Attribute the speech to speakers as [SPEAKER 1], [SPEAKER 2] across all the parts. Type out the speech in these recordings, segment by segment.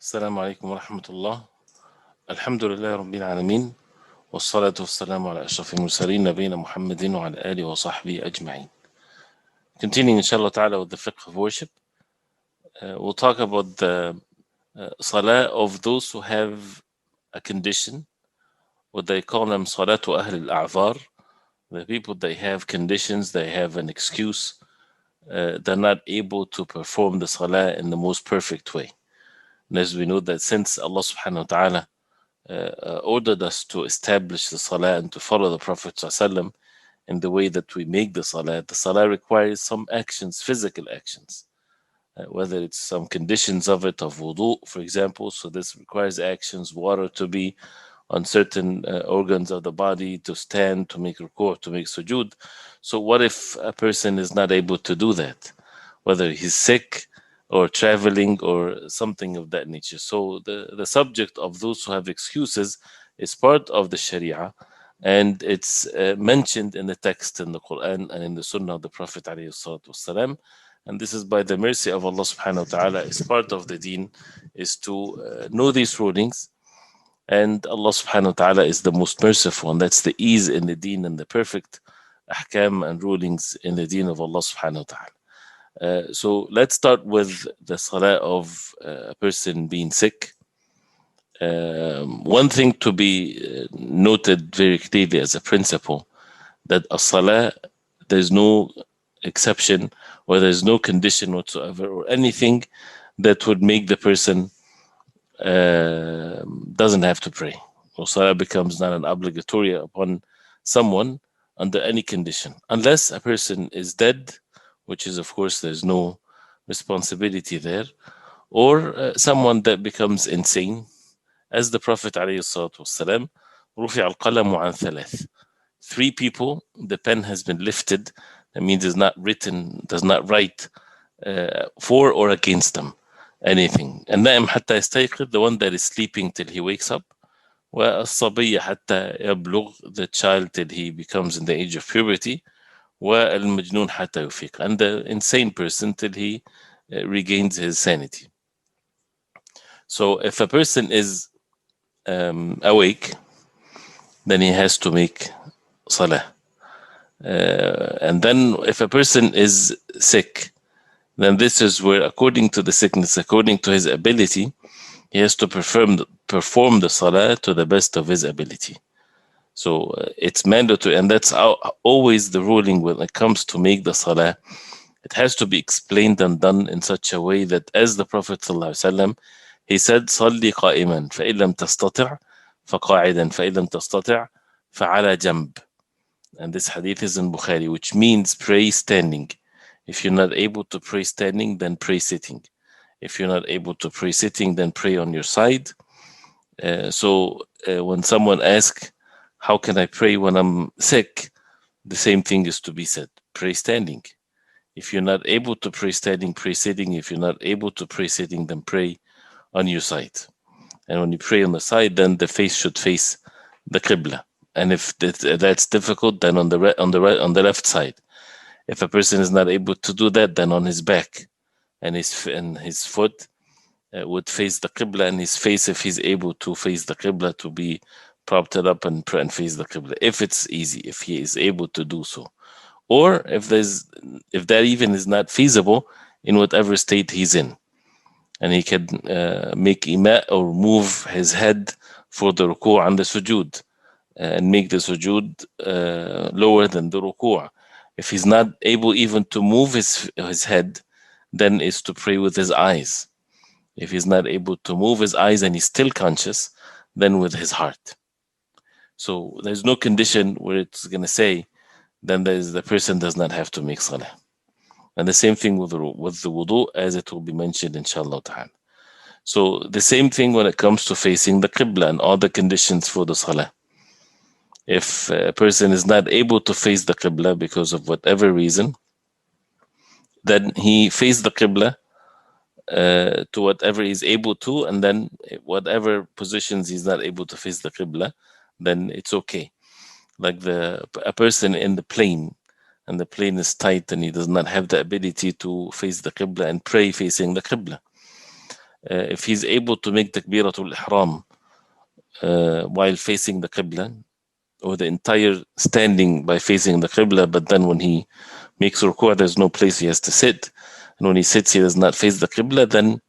[SPEAKER 1] السلام عليكم ورحمة الله. الحمد لله رب العالمين، والصلاة والسلام على أشرف المرسلين نبينا محمد وعلى آله وصحبه أجمعين. Continuing inshallah ta'ala with the fiqh of worship, we'll talk about the salah of those who have a condition, what they call them salatu ahl al-a'zar, the people they have conditions, they have an excuse, they're not able to perform the salah in the most perfect way. And as we know that since Allah subhanahu wa ta'ala ordered us to establish the salah and to follow the Prophet ﷺ in the way that we make the salah requires some actions, physical actions, whether it's some conditions of it, of wudu, for example. So this requires actions, water to be on certain organs of the body, to stand, to make ruku', to make sujood. So what if a person is not able to do that, whether he's sick or traveling or something of that nature? So the subject of those who have excuses is part of the Sharia, and it's mentioned in the text in the Quran and in the Sunnah of the Prophet ﷺ. And this is by the mercy of Allah subhanahu wa ta'ala. It's part of the deen is to know these rulings. And Allah subhanahu wa ta'ala is the most merciful, and that's the ease in the deen and the perfect ahkam and rulings in the deen of Allah subhanahu wa ta'ala. So let's start with the salah of a person being sick. One thing to be noted very clearly as a principle, that a salah, there's no exception or there's no condition whatsoever or anything that would make the person doesn't have to pray. Or salah becomes not an obligatory upon someone under any condition, unless a person is dead, which is, of course, there's no responsibility there, or someone that becomes insane, as the Prophet ﷺ, رُفِعَ الْقَلَمُ عَنْ ثَلَاثٍ. 3 people, the pen has been lifted. That means it's not written, does not write for or against them anything. النائم حتى يستيقظ, the one that is sleeping till he wakes up. والصبي حتى يبلغ, the child till he becomes in the age of puberty. والمجنون حتى يفيق, and the insane person till he regains his sanity. So if a person is awake, then he has to make salah. And then if a person is sick, then this is where, according to the sickness, according to his ability, he has to perform the salah to the best of his ability. So it's mandatory, and that's always the ruling when it comes to make the salah. It has to be explained and done in such a way that, as the Prophet ﷺ, he said, صلي قائما فإن لم تستطع فقاعدا فإن لم تستطع فعلى جنب. And this hadith is in Bukhari, which means pray standing. If you're not able to pray standing, then pray sitting. If you're not able to pray sitting, then pray on your side. So when someone asks, how can I pray when I'm sick? The same thing is to be said. Pray standing. If you're not able to pray standing, pray sitting. If you're not able to pray sitting, then pray on your side. And when you pray on the side, then the face should face the Qibla. And if that's difficult, then on the left side. If a person is not able to do that, then on his back, and his foot would face the Qibla, and his face, if he's able to face the Qibla, to be propped up and face the Qibla, if it's easy, if he is able to do so. Or if that even is not feasible, in whatever state he's in, and he can make ima or move his head for the ruku' and the sujood, and make the sujood lower than the ruku'. If he's not able even to move his head, then is to pray with his eyes. If he's not able to move his eyes and he's still conscious, then with his heart. So there's no condition where it's going to say, then the person does not have to make salah. And the same thing with the wudu, as it will be mentioned inshallah ta'ala. So the same thing when it comes to facing the Qibla and all the conditions for the salah. If a person is not able to face the Qibla because of whatever reason, then he faces the Qibla to whatever he's able to, and then whatever positions he's not able to face the Qibla, then it's okay. Like a person in the plane, and the plane is tight and he does not have the ability to face the Qibla and pray facing the Qibla. if he's able to make takbiratul ihram while facing the qibla, or the entire standing by facing the qibla, but then when he makes ruku', there's no place he has to sit, and when he sits, he does not face the qibla, then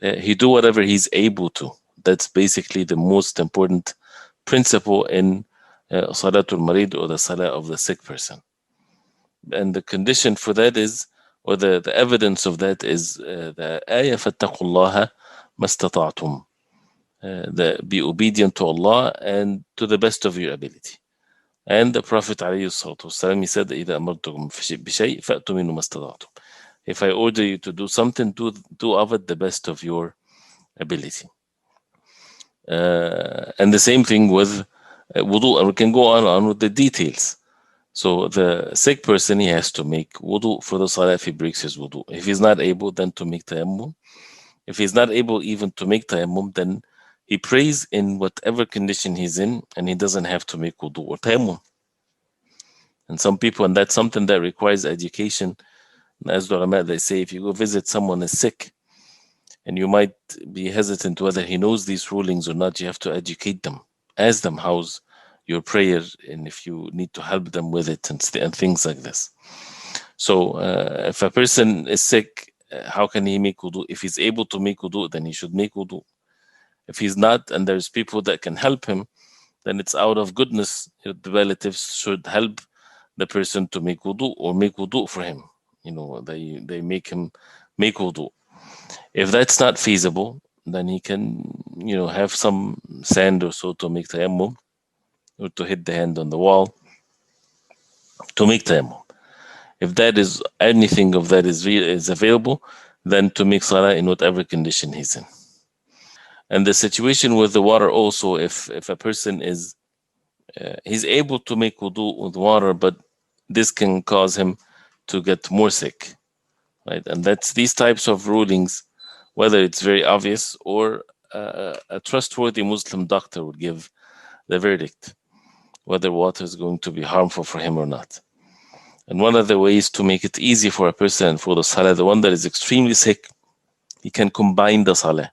[SPEAKER 1] he do whatever he's able to. That's basically the most important principle in Salatul Marid, or the Salah of the sick person. And the condition for that is, or the evidence of that is the ayah فَاتَّقُوا اللَّهَ مَا اسْتَطَعْتُمْ. Be obedient to Allah and to the best of your ability. And the Prophet ﷺ, he said, إِذَا أَمَرْتُكُمْ بِشَيْءٍ فَأْتُوا مِنْهُ مَا اسْتَطَعْتُمْ. If I order you to do something, do of it the best of your ability. And the same thing with wudu, and we can go on with the details. So the sick person, he has to make wudu for the salah if he breaks his wudu. If he's not able, then to make tayammum. If he's not able even to make tayammum, then he prays in whatever condition he's in, and he doesn't have to make wudu or tayammum. And some people, and that's something that requires education. As the ulama, they say, if you go visit someone is sick, and you might be hesitant whether he knows these rulings or not, you have to educate them. Ask them how's your prayer, and if you need to help them with it, and things like this. So if a person is sick, how can he make wudu? If he's able to make wudu, then he should make wudu. If he's not, and there's people that can help him, then it's out of goodness. The relatives should help the person to make wudu, or make wudu for him. They make him make wudu. If that's not feasible, then he can, have some sand or so to make tayammum, or to hit the hand on the wall to make tayammum. If that is anything of that is available, then to make salah in whatever condition he's in. And the situation with the water also, if a person is he's able to make wudu with water, but this can cause him to get more sick, right? And that's these types of rulings, whether it's very obvious or a trustworthy Muslim doctor would give the verdict whether water is going to be harmful for him or not. And one of the ways to make it easy for a person for the salah, the one that is extremely sick, he can combine the salah,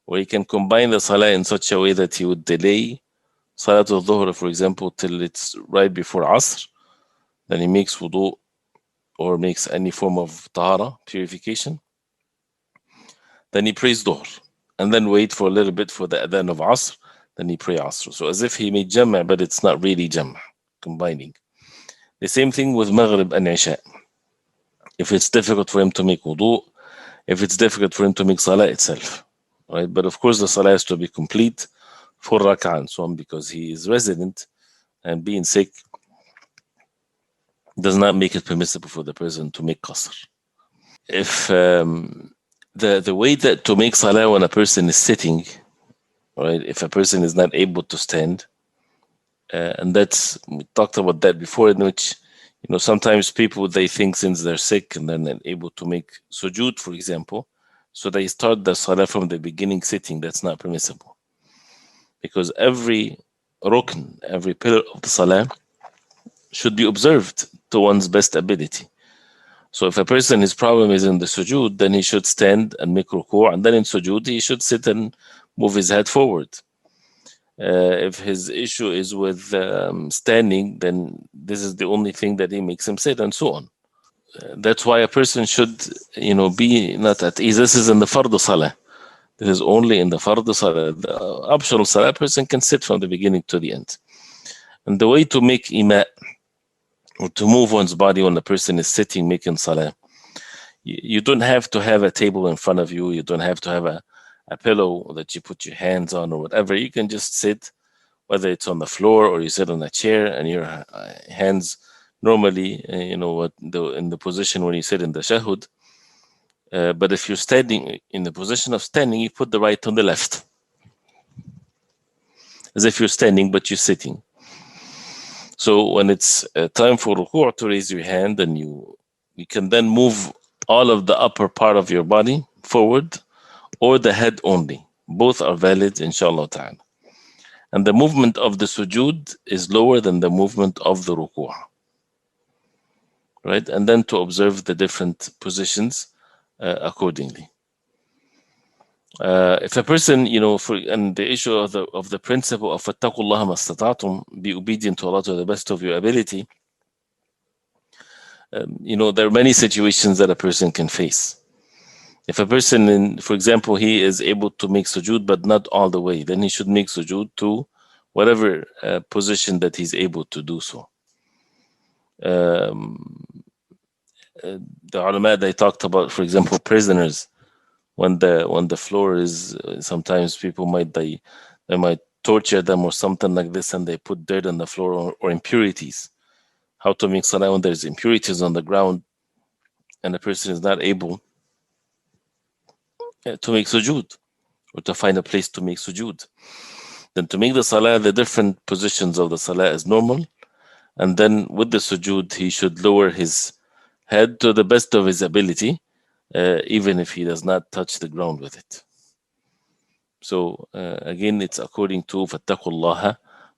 [SPEAKER 1] or he can combine the salah in such a way that he would delay Salatul Dhuhr, for example, till it's right before Asr. Then he makes wudu, or makes any form of tahara, purification. Then he prays Dhuhr, and then wait for a little bit for the adhan of Asr. Then he pray Asr. So as if he made Jama', but it's not really Jama', combining. The same thing with Maghrib and Isha. If it's difficult for him to make wudu, if it's difficult for him to make salah itself, right? But of course, the salah has to be complete for rak'ah and so on, because he is resident, and being sick does not make it permissible for the person to make qasr. If the way that to make salah when a person is sitting, right? If a person is not able to stand, and that's, we talked about that before, in which sometimes people, they think since they're sick and they're not able to make sujood, for example, so they start the salah from the beginning sitting. That's not permissible, because every rukn, every pillar of the salah should be observed to one's best ability. So if a person, his problem is in the sujood, then he should stand and make ruku', and then in sujood he should sit and move his head forward. If his issue is with standing, then this is the only thing that he makes him sit, and so on. That's why a person should, be not at ease. This is in the fardu salah. This is only in the fardu salah. The optional salah, a person can sit from the beginning to the end. And the way to make ima', or to move one's body when the person is sitting making salah, you don't have to have a table in front of you. You don't have to have a pillow that you put your hands on or whatever. You can just sit, whether it's on the floor or you sit on a chair, and your hands normally, in the position when you sit in the shahud. But if you're standing in the position of standing, you put the right on the left, as if you're standing but you're sitting. So when it's time for ruku', to raise your hand, and you can then move all of the upper part of your body forward, or the head only. Both are valid, inshallah ta'ala. And the movement of the sujood is lower than the movement of the ruku'. Right? And then to observe the different positions accordingly. If a person, and the issue of the principle of فَاتَّقُوا اللَّهَ مَا اسْتَطَعْتُمْ, be obedient to Allah to the best of your ability. There are many situations that a person can face. If a person, for example, he is able to make sujood, but not all the way, then he should make sujood to whatever position that he's able to do so. The ulama, they talked about, for example, prisoners. When the floor is, sometimes people they might torture them or something like this, and they put dirt on the floor or impurities. How to make salah when there's impurities on the ground and the person is not able to make sujood or to find a place to make sujood. Then to make the salah, the different positions of the salah is normal, and then with the sujood he should lower his head to the best of his ability, even if he does not touch the ground with it. So again, it's according to فَاتَّقُوا اللَّهَ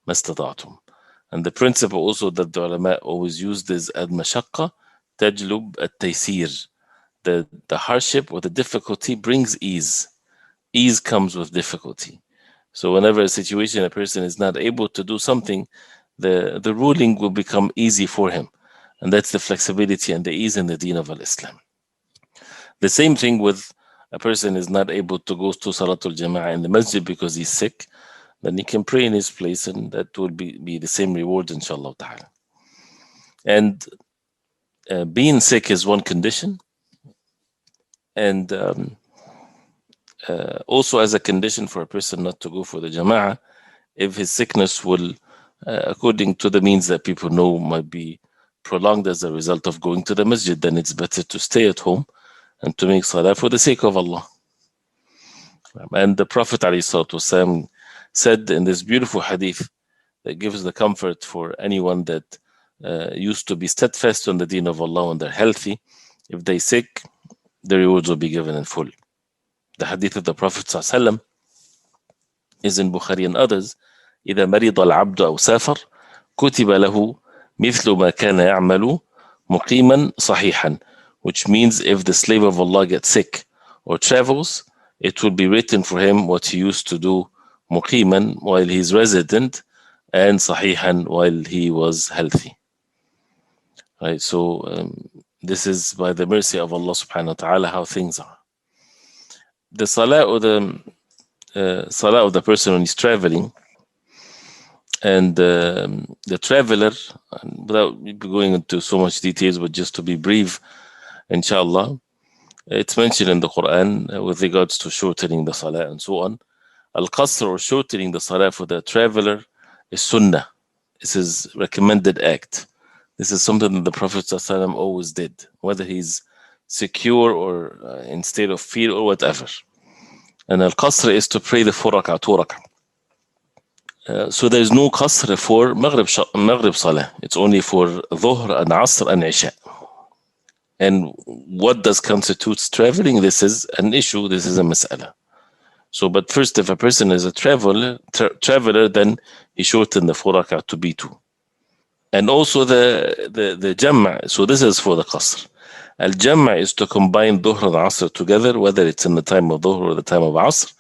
[SPEAKER 1] مَا اسْتَطَعْتُمْ. And the principle also that the ulama always used is al-mashaqqa tajlub at-taysir. The hardship or the difficulty brings ease. Ease comes with difficulty. So whenever a situation, a person is not able to do something, the ruling will become easy for him. And that's the flexibility and the ease in the deen of Islam. The same thing with a person is not able to go to Salatul Jama'ah in the masjid because he's sick, then he can pray in his place, and that will be the same reward, inshallah ta'ala. And being sick is one condition. And also as a condition for a person not to go for the Jama'ah, if his sickness will, according to the means that people know, might be prolonged as a result of going to the masjid, then it's better to stay at home and to make salah for the sake of Allah. And the Prophet ﷺ said in this beautiful hadith that gives the comfort for anyone that used to be steadfast on the deen of Allah when they're healthy, if they sick, the rewards will be given in full. The hadith of the Prophet ﷺ is in Bukhari and others. إذا مرض العبد أو سافر كتب له مثل ما كان يعمل مقيما صحيحا, which means if the slave of Allah gets sick or travels, it will be written for him what he used to do muqiman while he's resident, and sahihan while he was healthy. Right, so this is by the mercy of Allah subhanahu wa ta'ala how things are. The salah or the salah of the person when he's traveling, and the traveler, without going into so much details, but just to be brief, inshallah, it's mentioned in the Quran with regards to shortening the salah and so on. Al-Qasr, or shortening the salah for the traveler, is sunnah. This is recommended act. This is something that the Prophet ﷺ always did, whether he's secure or in state of fear or whatever. And Al-Qasr is to pray the 4 rak'ah, 2 rak'ah. So there is no qasr for Maghrib salah. It's only for Dhuhr and Asr and Isha. And what does constitutes traveling? This is an issue. This is a mas'ala. So, but first, if a person is a traveler, then he shorten the 4 rak'ah to be 2. And also the jam'. So this is for the qasr. Al-jam' is to combine Dhuhr and Asr together, whether it's in the time of Dhuhr or the time of Asr.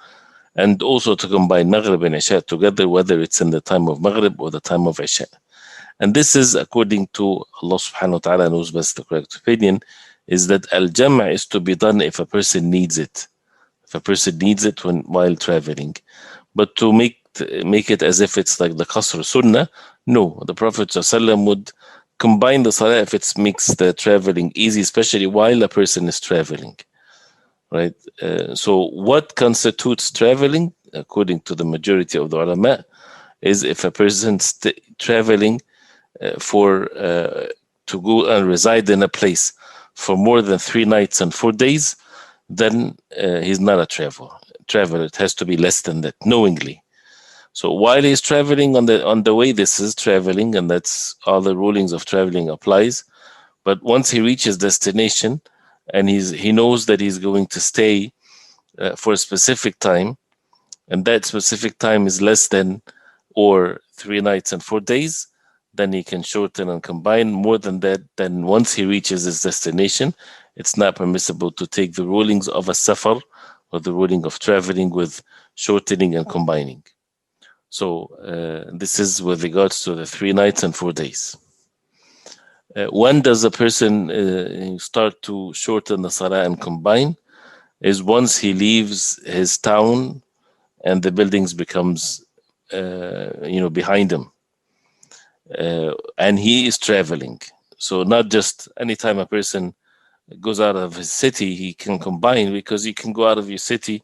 [SPEAKER 1] And also to combine Maghrib and Isha together, whether it's in the time of Maghrib or the time of Isha. And this is according to Allah subhanahu wa ta'ala knows best. The correct opinion is that al-jam' is to be done if a person needs it. If a person needs it while traveling. But to make it as if it's like the qasr sunnah, no. The Prophet ﷺ would combine the salah if it makes the traveling easy, especially while a person is traveling. Right. So what constitutes traveling, according to the majority of the ulama, is if a person's traveling to go and reside in a place for more than 3 nights and 4 days, then he's not a traveler. It has to be less than that, knowingly. So while he's traveling on the way, this is traveling, and that's all the rulings of traveling applies. But once he reaches destination, and he knows that he's going to stay for a specific time, and that specific time is less than or 3 nights and 4 days, then he can shorten and combine. More than that, then once he reaches his destination, it's not permissible to take the rulings of a safar or the ruling of traveling with shortening and combining. So this is with regards to the 3 nights and 4 days. When does a person start to shorten the salah and combine? Is once he leaves his town and the buildings becomes behind him, and he is traveling. So not just anytime a person goes out of his city, he can combine, because you can go out of your city,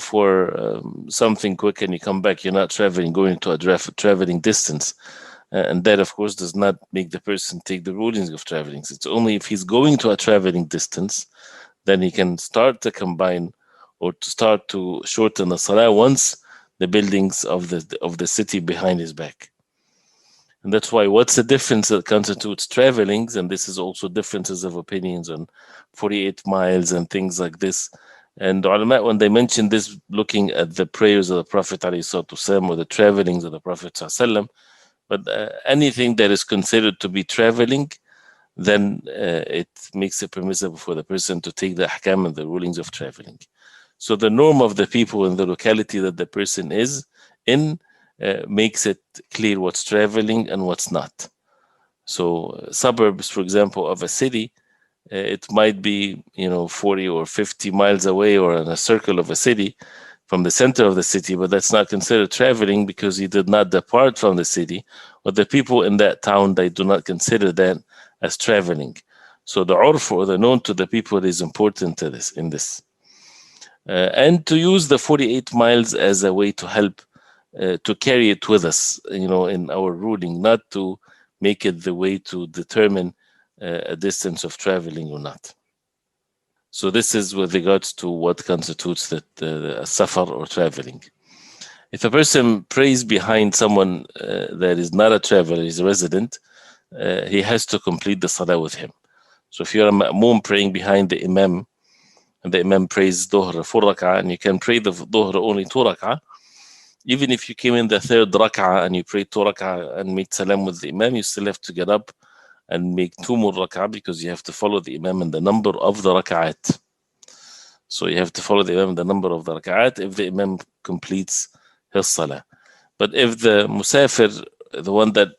[SPEAKER 1] for something quick, and you come back. You're not traveling, going to a traveling distance. And that, of course, does not make the person take the rulings of traveling. It's only if he's going to a traveling distance, then he can start to combine or to start to shorten the salah once the buildings of the city behind his back. And that's why what's the difference that constitutes travelings, and this is also differences of opinions on 48 miles and things like this. And the ulama, when they mention this, looking at the prayers of the Prophet ﷺ or the travelings of the Prophet ﷺ, but anything that is considered to be traveling, then it makes it permissible for the person to take the ahkam and the rulings of traveling. So the norm of the people in the locality that the person is in makes it clear what's traveling and what's not. So suburbs, for example, of a city, it might be 40 or 50 miles away or in a circle of a city from the center of the city, but that's not considered traveling because he did not depart from the city. Or the people in that town, they do not consider that as traveling. So the urf, or the known to the people, is important to this in this. And to use the 48 miles as a way to help to carry it with us, in our ruling, not to make it the way to determine a distance of traveling or not. So this is with regards to what constitutes the safar or traveling. If a person prays behind someone that is not a traveler, is a resident, he has to complete the salah with him. So if you're a ma'moom praying behind the imam, and the imam prays dhuhr 4 rak'ah, and you can pray the dhuhr only 2 rak'ah, even if you came in the 3rd rak'ah and you prayed 2 rak'ah and made salam with the imam, you still have to get up and make 2 more rak'ah, because you have to follow the imam in the number of the rak'at. So you have to follow the imam in the number of the rak'at if the imam completes his salah. But if the musafir, the one that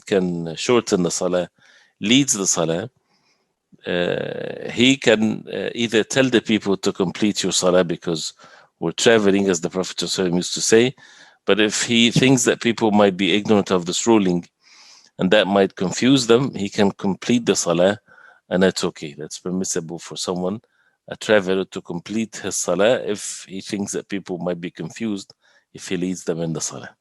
[SPEAKER 1] can shorten the salah, leads the salah, he can either tell the people to complete your salah because we're traveling, as the Prophet ﷺ used to say. But if he thinks that people might be ignorant of this ruling and that might confuse them, he can complete the salah, and that's okay. That's permissible for someone, a traveler, to complete his salah if he thinks that people might be confused if he leads them in the salah.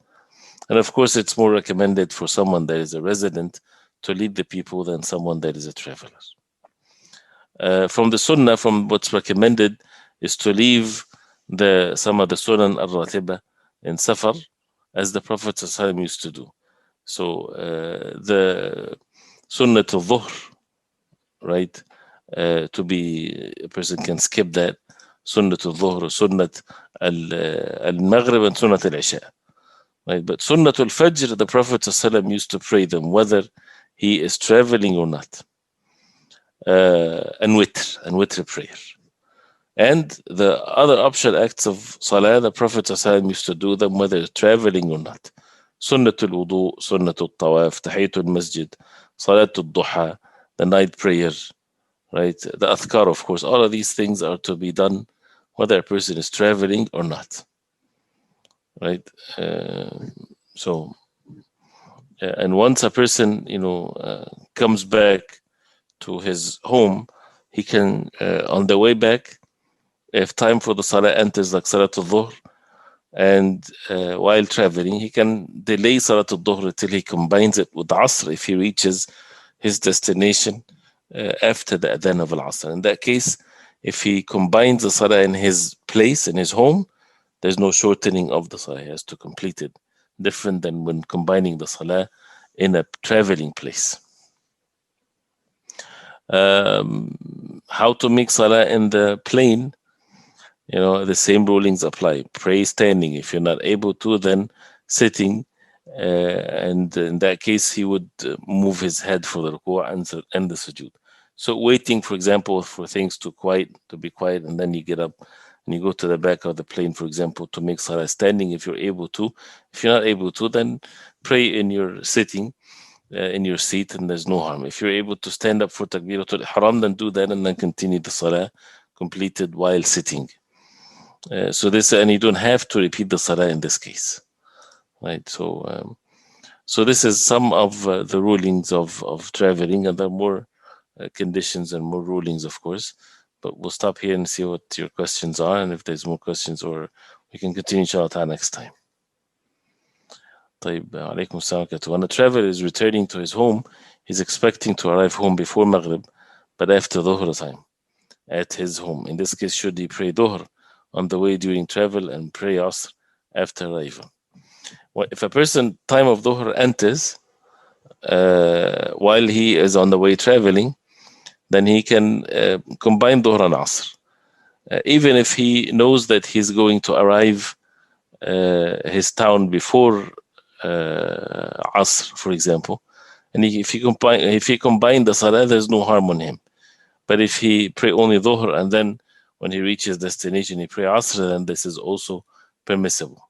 [SPEAKER 1] And of course, it's more recommended for someone that is a resident to lead the people than someone that is a traveler. From the sunnah, from what's recommended, is to leave some of the sunan al-ratiba in safar, as the Prophet ﷺ used to do. So the sunnah al-dhuhr, right, to be, a person can skip that, sunnah al-dhuhr, sunnah al-maghrib, and sunnah al-isha. Right? But sunnah al-fajr, the Prophet ﷺ used to pray them whether he is traveling or not. And witr prayer. And the other optional acts of salah, the Prophet ﷺ used to do them whether traveling or not. Sunnatul wudu, sunnatul tawaf, tahiyatul masjid, salatul duha, the night prayer, right? The adhkar, of course. All of these things are to be done whether a person is traveling or not, right? And once a person, comes back to his home, he can, on the way back, if time for the salah enters, like Salatul Dhuhr, and while traveling, he can delay Salatul Dhuhr till he combines it with Asr if he reaches his destination after the Adhan of Al-Asr. In that case, if he combines the salah in his place, in his home, there's no shortening of the salah. He has to complete it, different than when combining the salah in a traveling place. How to make salah in the plane? The same rulings apply. Pray standing. If you're not able to, then sitting. And in that case, he would move his head for the ruku' and the sujood. So waiting, for example, for things to be quiet, and then you get up and you go to the back of the plane, for example, to make salah standing if you're able to. If you're not able to, then pray in your sitting, in your seat, and there's no harm. If you're able to stand up for takbiratul ihram, then do that and then continue the salah completed while sitting. So this, and you don't have to repeat the salah in this case, right? So this is some of the rulings of traveling, and there are more conditions and more rulings, of course. But we'll stop here and see what your questions are, and if there's more questions, or we can continue inshallah next time. طيب, عليكم السلام ورحمة الله. When a traveler is returning to his home, he's expecting to arrive home before Maghrib, but after Dhuhr time at his home. In this case, should he pray Dhuhr on the way during travel and pray Asr after arrival? Well, if a person time of Dhuhr enters while he is on the way traveling, then he can combine Dhuhr and Asr. Even if he knows that he's going to arrive his town before Asr, for example, and if he combine the Salah, there's no harm on him. But if he pray only Dhuhr and then when he reaches destination he pray Asr, then this is also permissible.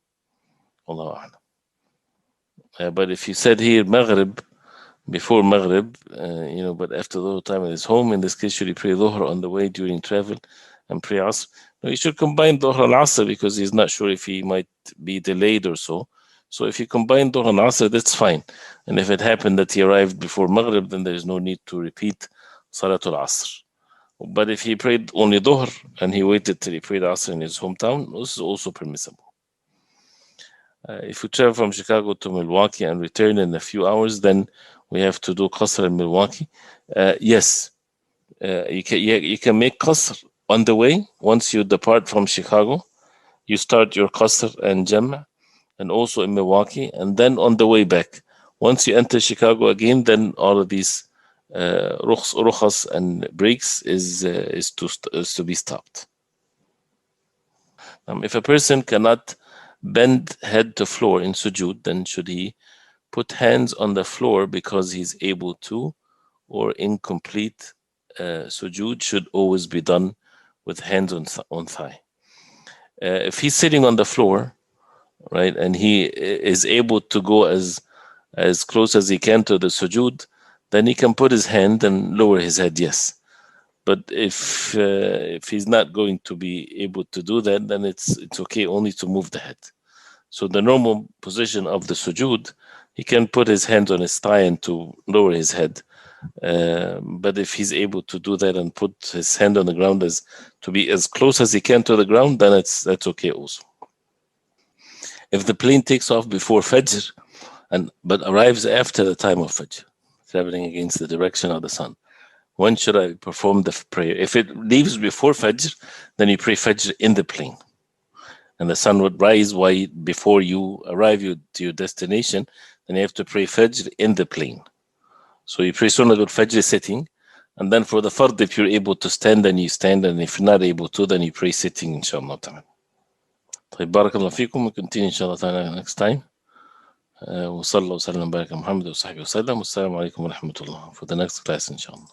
[SPEAKER 1] Allahu A'lam. But if you said here Maghrib, before Maghrib, but after Dhuhr time at his home, in this case, should he pray Dhuhr on the way during travel and pray Asr? No, he should combine Dhuhr and Asr because he's not sure if he might be delayed or so. So if you combine Dhuhr and Asr, that's fine. And if it happened that he arrived before Maghrib, then there's no need to repeat Salatul Asr. But if he prayed only Dhuhr and he waited till he prayed Asr in his hometown, this is also permissible. If we travel from Chicago to Milwaukee and return in a few hours, then we have to do Qasr in Milwaukee. Yes, you can make Qasr on the way. Once you depart from Chicago, you start your Qasr and Jam', and also in Milwaukee, and then on the way back. Once you enter Chicago again, then all of these rukhas and breaks is to be stopped. If a person cannot bend head to floor in sujood, then should he put hands on the floor because he's able to, or incomplete sujood should always be done with hands on thigh? If he's sitting on the floor, right, and he is able to go as close as he can to the sujood, then he can put his hand and lower his head, yes. But if he's not going to be able to do that, then it's okay only to move the head. So the normal position of the sujood, he can put his hand on his thigh and to lower his head. But if he's able to do that and put his hand on the ground to be as close as he can to the ground, then that's okay also. If the plane takes off before Fajr but arrives after the time of Fajr, traveling against the direction of the sun, when should I perform the prayer? If it leaves before Fajr, then you pray Fajr in the plane. And the sun would rise before you arrive to your destination, then you have to pray Fajr in the plane. So you pray Sunnah al-Fajr sitting, and then for the Fard, if you're able to stand, then you stand, and if you're not able to, then you pray sitting, inshallah ta'ala. طيب, barakallahu fikum. We'll continue inshallah ta'ala next time. وصلى الله وسلم وبارك على محمد وصحبه وسلم. والسلام عليكم ورحمة الله. For the next class inshallah.